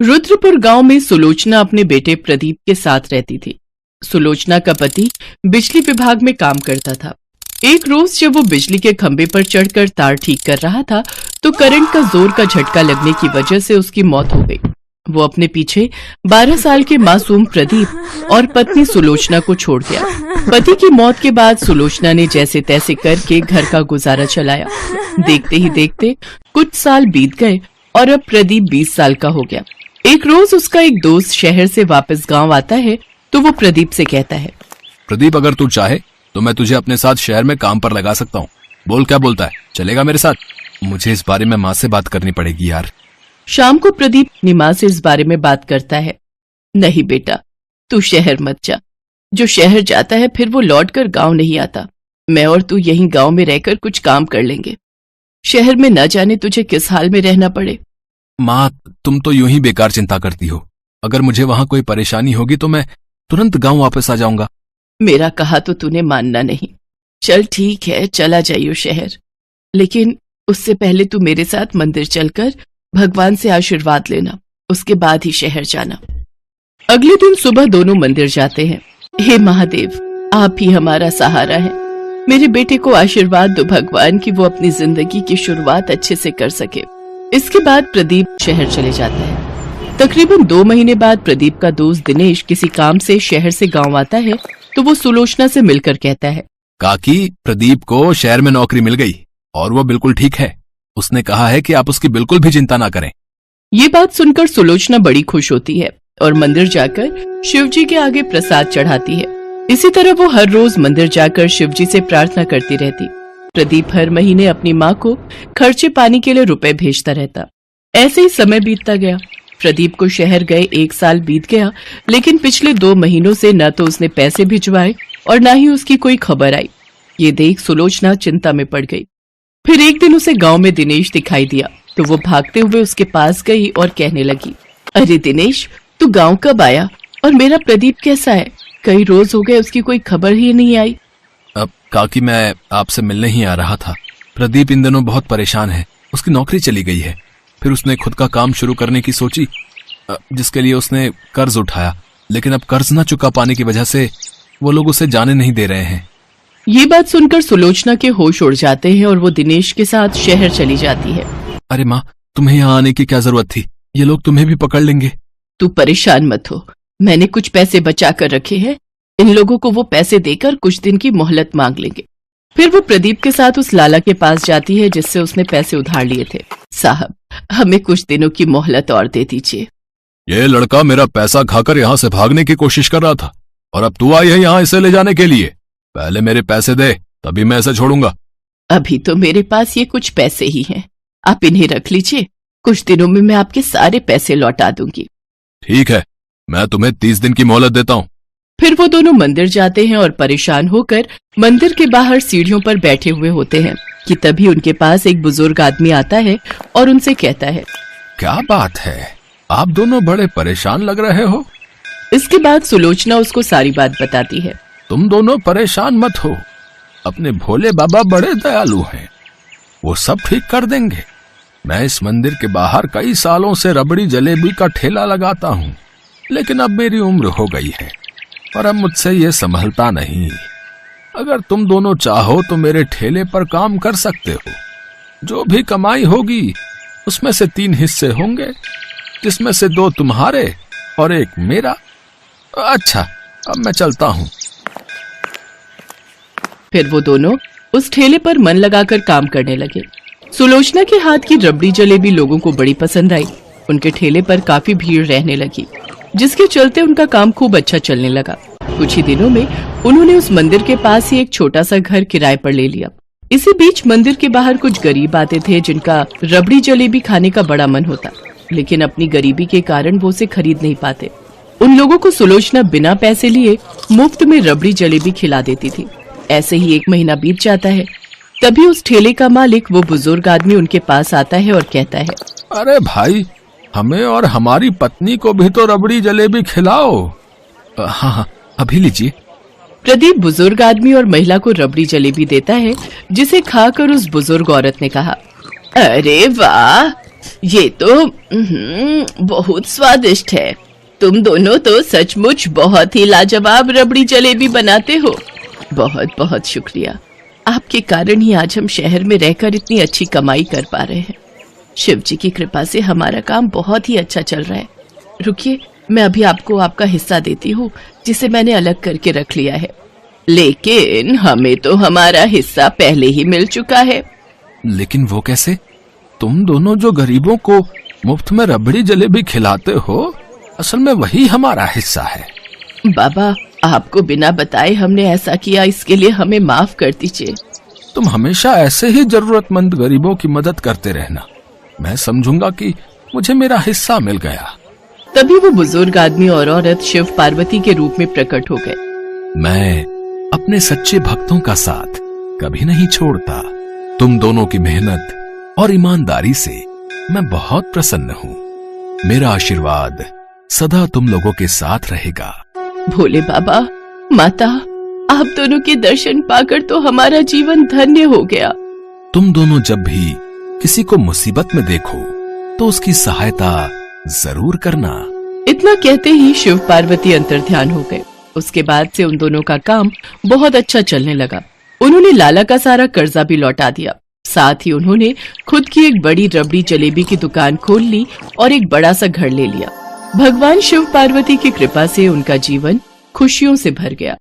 रुद्रपुर गांव में सुलोचना अपने बेटे प्रदीप के साथ रहती थी। सुलोचना का पति बिजली विभाग में काम करता था। एक रोज जब वो बिजली के खंभे पर चढ़कर तार ठीक कर रहा था तो करंट का जोर का झटका लगने की वजह से उसकी मौत हो गई। वो अपने पीछे 12 साल के मासूम प्रदीप और पत्नी सुलोचना को छोड़ गया। पति की मौत के बाद सुलोचना ने जैसे तैसे करके घर का गुजारा चलाया। देखते ही देखते कुछ साल बीत गए और अब प्रदीप 20 साल का हो गया। एक रोज उसका एक दोस्त शहर से वापस गांव आता है तो वो प्रदीप से कहता है, प्रदीप अगर तू चाहे तो मैं तुझे अपने साथ शहर में काम पर लगा सकता हूँ। बोल क्या बोलता है, चलेगा मेरे साथ? मुझे इस बारे में माँ से बात करनी पड़ेगी यार। शाम को प्रदीप अपनी माँ से इस बारे में बात करता है। नहीं बेटा, तू शहर मत जा। जो शहर जाता है फिर वो लौटकर गांव नहीं आता। मैं और तू यहीं गांव में रहकर कुछ काम कर लेंगे। शहर में न जाने तुझे किस हाल में रहना पड़े। माँ, तुम तो यूं ही बेकार चिंता करती हो। अगर मुझे वहां कोई परेशानी होगी तो मैं तुरंत गांव वापस आ जाऊंगा। मेरा कहा तो तूने मानना नहीं। चल ठीक है, चला जाइयो शहर, लेकिन उससे पहले तू मेरे साथ मंदिर चलकर भगवान से आशीर्वाद लेना, उसके बाद ही शहर जाना। अगले दिन सुबह दोनों मंदिर जाते हैं। हे महादेव, आप ही हमारा सहारा है। मेरे बेटे को आशीर्वाद दो भगवान कि वो अपनी जिंदगी की शुरुआत अच्छे से कर सके। इसके बाद प्रदीप शहर चले जाता है। तकरीबन 2 महीने बाद प्रदीप का दोस्त दिनेश किसी काम से शहर से गांव आता है तो वो सुलोचना से मिलकर कहता है, काकी, प्रदीप को शहर में नौकरी मिल गई और वो बिल्कुल ठीक है। उसने कहा है कि आप उसकी बिल्कुल भी चिंता ना करें। ये बात सुनकर सुलोचना बड़ी खुश होती है और मंदिर जाकर शिवजी के आगे प्रसाद चढ़ाती है। इसी तरह वो हर रोज मंदिर जाकर शिवजी से प्रार्थना करती रहती। प्रदीप हर महीने अपनी माँ को खर्चे पानी के लिए रुपए भेजता रहता। ऐसे ही समय बीतता गया। प्रदीप को शहर गए 1 साल बीत गया, लेकिन पिछले 2 महीनों से न तो उसने पैसे भिजवाए और न ही उसकी कोई खबर आई। ये देख सुलोचना चिंता में पड़ गई। फिर एक दिन उसे गांव में दिनेश दिखाई दिया तो वो भागते हुए उसके पास गई और कहने लगी, अरे दिनेश, तू गांव कब आया और मेरा प्रदीप कैसा है? कई रोज हो गए उसकी कोई खबर ही नहीं आई। अब काकी, मैं आपसे मिलने ही आ रहा था। प्रदीप इन दिनों बहुत परेशान है। उसकी नौकरी चली गई है। फिर उसने खुद का काम शुरू करने की सोची, जिसके लिए उसने कर्ज उठाया, लेकिन अब कर्ज न चुका पाने की वजह से वो लोग उसे जाने नहीं दे रहे हैं। ये बात सुनकर सुलोचना के होश उड़ जाते हैं और वो दिनेश के साथ शहर चली जाती है। अरे माँ, तुम्हें यहाँ आने की क्या जरूरत थी? ये लोग तुम्हें भी पकड़ लेंगे। तू परेशान मत हो, मैंने कुछ पैसे बचा कर रखे हैं। इन लोगों को वो पैसे देकर कुछ दिन की मोहलत मांग लेंगे। फिर वो प्रदीप के साथ उस लाला के पास जाती है जिससे उसने पैसे उधार लिए थे। साहब, हमें कुछ दिनों की मोहलत और दे दीजिए। ये लड़का मेरा पैसा खाकर यहाँ से भागने की कोशिश कर रहा था और अब तू आई है यहाँ इसे ले जाने के लिए। पहले मेरे पैसे दे, तभी मैं इसे छोड़ूंगा। अभी तो मेरे पास ये कुछ पैसे ही हैं, आप इन्हें रख लीजिए। कुछ दिनों में मैं आपके सारे पैसे लौटा दूंगी। ठीक है, मैं तुम्हें 30 दिन की मोहलत देता हूँ। फिर वो दोनों मंदिर जाते हैं और परेशान होकर मंदिर के बाहर सीढ़ियों पर बैठे हुए होते हैं कि तभी उनके पास एक बुजुर्ग आदमी आता है और उनसे कहता है, क्या बात है, आप दोनों बड़े परेशान लग रहे हो। इसके बाद सुलोचना उसको सारी बात बताती है। तुम दोनों परेशान मत हो, अपने भोले बाबा बड़े दयालु हैं, वो सब ठीक कर देंगे। मैं इस मंदिर के बाहर कई सालों से रबड़ी जलेबी का ठेला लगाता हूँ, लेकिन अब मेरी उम्र हो गई है और अब मुझसे ये संभलता नहीं। अगर तुम दोनों चाहो तो मेरे ठेले पर काम कर सकते हो। जो भी कमाई होगी उसमें से 3 हिस्से होंगे, जिसमें से 2 तुम्हारे और 1 मेरा। अच्छा, अब मैं चलता हूँ। फिर वो दोनों उस ठेले पर मन लगाकर काम करने लगे। सुलोचना के हाथ की रबड़ी जलेबी लोगों को बड़ी पसंद आई। उनके ठेले पर काफी भीड़ रहने लगी, जिसके चलते उनका काम खूब अच्छा चलने लगा। कुछ ही दिनों में उन्होंने उस मंदिर के पास ही एक छोटा सा घर किराए पर ले लिया। इसी बीच मंदिर के बाहर कुछ गरीब आते थे जिनका रबड़ी जलेबी खाने का बड़ा मन होता, लेकिन अपनी गरीबी के कारण वो उसे खरीद नहीं पाते। उन लोगों को सुलोचना बिना पैसे लिए मुफ्त में रबड़ी जलेबी खिला देती थी। ऐसे ही 1 महीना बीत जाता है। तभी उस ठेले का मालिक, वो बुजुर्ग आदमी, उनके पास आता है और कहता है, अरे भाई, हमें और हमारी पत्नी को भी तो रबड़ी जलेबी खिलाओ। हाँ, अभी लीजिए। प्रदीप बुजुर्ग आदमी और महिला को रबड़ी जलेबी देता है, जिसे खाकर उस बुजुर्ग औरत ने कहा, अरे वाह, ये तो बहुत स्वादिष्ट है। तुम दोनों तो सचमुच बहुत ही लाजवाब रबड़ी जलेबी बनाते हो। बहुत बहुत शुक्रिया। आपके कारण ही आज हम शहर में रहकर इतनी अच्छी कमाई कर पा रहे हैं। शिव जी की कृपा से हमारा काम बहुत ही अच्छा चल रहा है। रुकिए, मैं अभी आपको आपका हिस्सा देती हूँ जिसे मैंने अलग करके रख लिया है। लेकिन हमें तो हमारा हिस्सा पहले ही मिल चुका है। लेकिन वो कैसे? तुम दोनों जो गरीबों को मुफ्त में रबड़ी जलेबी खिलाते हो, असल में वही हमारा हिस्सा है। बाबा, आपको बिना बताए हमने ऐसा किया, इसके लिए हमें माफ कर दीजिए। तुम हमेशा ऐसे ही जरूरतमंद गरीबों की मदद करते रहना। मैं समझूंगा कि मुझे मेरा हिस्सा मिल गया। तभी वो बुजुर्ग आदमी और औरत शिव पार्वती के रूप में प्रकट हो गए। मैं अपने सच्चे भक्तों का साथ कभी नहीं छोड़ता। तुम दोनों की मेहनत और ईमानदारी से मैं बहुत प्रसन्न हूँ। मेरा आशीर्वाद सदा तुम लोगों के साथ रहेगा। भोले बाबा, माता, आप दोनों के दर्शन पाकर तो हमारा जीवन धन्य हो गया। तुम दोनों जब भी किसी को मुसीबत में देखो तो उसकी सहायता जरूर करना। इतना कहते ही शिव पार्वती अंतर्ध्यान हो गए। उसके बाद से उन दोनों का काम बहुत अच्छा चलने लगा। उन्होंने लाला का सारा कर्जा भी लौटा दिया। साथ ही उन्होंने खुद की एक बड़ी रबड़ी जलेबी की दुकान खोल ली और एक बड़ा सा घर ले लिया। भगवान शिव पार्वती की कृपा से उनका जीवन खुशियों से भर गया।